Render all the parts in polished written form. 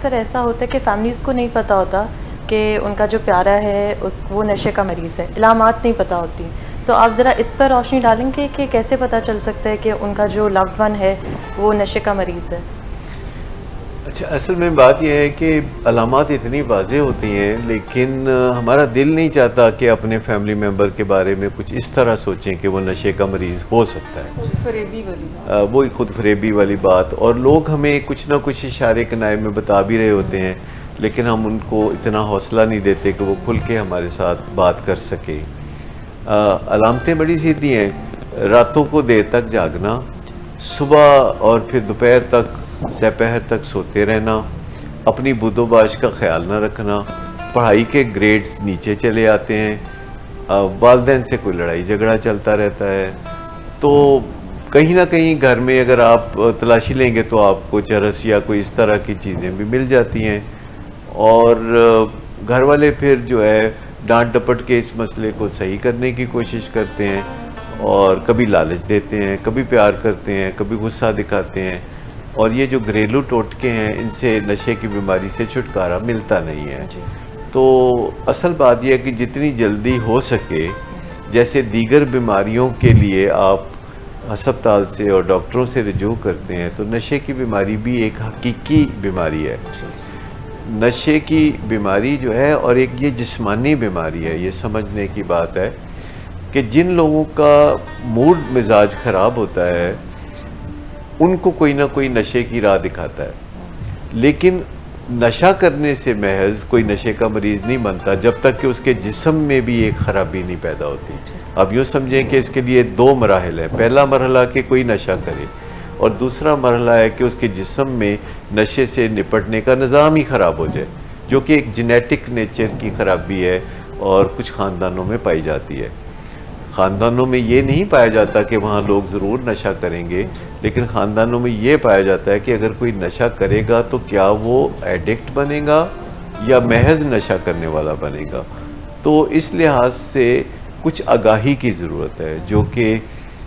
अक्सर ऐसा होता है कि फैमिलीज़ को नहीं पता होता कि उनका जो प्यारा है वो नशे का मरीज़ है, इलामात नहीं पता होती। तो आप ज़रा इस पर रोशनी डालेंगे कि कैसे पता चल सकता है कि उनका जो लव्ड वन है वो नशे का मरीज़ है? अच्छा, असल में बात यह है कि अलामात इतनी वाज़ेह होती हैं, लेकिन हमारा दिल नहीं चाहता कि अपने फैमिली मेम्बर के बारे में कुछ इस तरह सोचें कि वो नशे का मरीज़ हो सकता है। खुदफरेबी वाली बात। वो खुद फरेबी वाली बात, और लोग हमें कुछ ना कुछ इशारे कनाए में बता भी रहे होते हैं, लेकिन हम उनको इतना हौसला नहीं देते कि वो खुल के हमारे साथ बात कर सके। अलामतें बड़ी सीधी हैं, रातों को देर तक जागना, सुबह और फिर दोपहर तक दोपहर तक सोते रहना, अपनी बुदोबाश का ख्याल न रखना, पढ़ाई के ग्रेड्स नीचे चले आते हैं, वालिदैन से कोई लड़ाई झगड़ा चलता रहता है। तो कहीं ना कहीं घर में अगर आप तलाशी लेंगे तो आपको चरस या कोई इस तरह की चीज़ें भी मिल जाती हैं, और घर वाले फिर जो है डांट डपट के इस मसले को सही करने की कोशिश करते हैं, और कभी लालच देते हैं, कभी प्यार करते हैं, कभी गुस्सा दिखाते हैं, और ये जो घरेलू टोटके हैं इनसे नशे की बीमारी से छुटकारा मिलता नहीं है। तो असल बात यह है कि जितनी जल्दी हो सके, जैसे दीगर बीमारियों के लिए आप अस्पताल से और डॉक्टरों से रुजू करते हैं, तो नशे की बीमारी भी एक हकीकी बीमारी है। नशे की बीमारी जो है और एक ये जिस्मानी बीमारी है, ये समझने की बात है कि जिन लोगों का मूड मिजाज ख़राब होता है उनको कोई ना कोई नशे की राह दिखाता है, लेकिन नशा करने से महज कोई नशे का मरीज़ नहीं बनता जब तक कि उसके जिस्म में भी एक ख़राबी नहीं पैदा होती। अब यूँ समझें कि इसके लिए दो मराहल है। पहला मरहला कि कोई नशा करे, और दूसरा मरहला है कि उसके जिस्म में नशे से निपटने का निज़ाम ही ख़राब हो जाए, जो कि एक जेनेटिक नेचर की ख़राबी है और कुछ ख़ानदानों में पाई जाती है। ख़ानदानों में ये नहीं पाया जाता कि वहाँ लोग ज़रूर नशा करेंगे, लेकिन ख़ानदानों में ये पाया जाता है कि अगर कोई नशा करेगा तो क्या वो एडिक्ट बनेगा या महज नशा करने वाला बनेगा। तो इस लिहाज से कुछ आगाही की ज़रूरत है, जो कि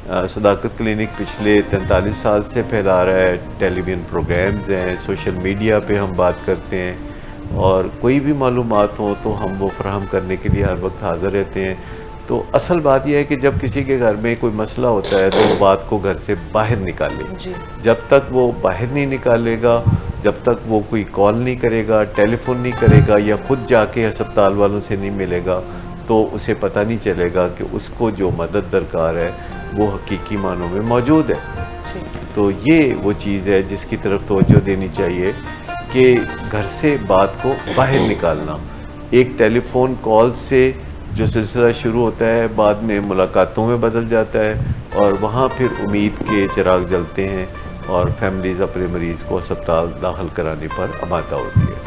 सदाकत क्लिनिक पिछले 43 साल से फैला रहा है। टेलीविज़न प्रोग्राम्स हैं, सोशल मीडिया पे हम बात करते हैं, और कोई भी मालूमात हो तो हम वो फराहम करने के लिए हर वक्त हाज़िर रहते हैं। तो असल बात यह है कि जब किसी के घर में कोई मसला होता है तो वो बात को घर से बाहर निकाले। जब तक वो बाहर नहीं निकालेगा, जब तक वो कोई कॉल नहीं करेगा, टेलीफोन नहीं करेगा, या खुद जाके अस्पताल वालों से नहीं मिलेगा, तो उसे पता नहीं चलेगा कि उसको जो मदद दरकार है वो हकीकी मानों में मौजूद है। तो ये वो चीज़ है जिसकी तरफ तवज्जो देनी चाहिए कि घर से बात को बाहर निकालना। एक टेलीफोन कॉल से जो सिलसिला शुरू होता है बाद में मुलाकातों में बदल जाता है, और वहाँ फिर उम्मीद के चिराग जलते हैं और फैमिलीज़ अपने मरीज़ को अस्पताल दाखिल कराने पर आमादा होती है।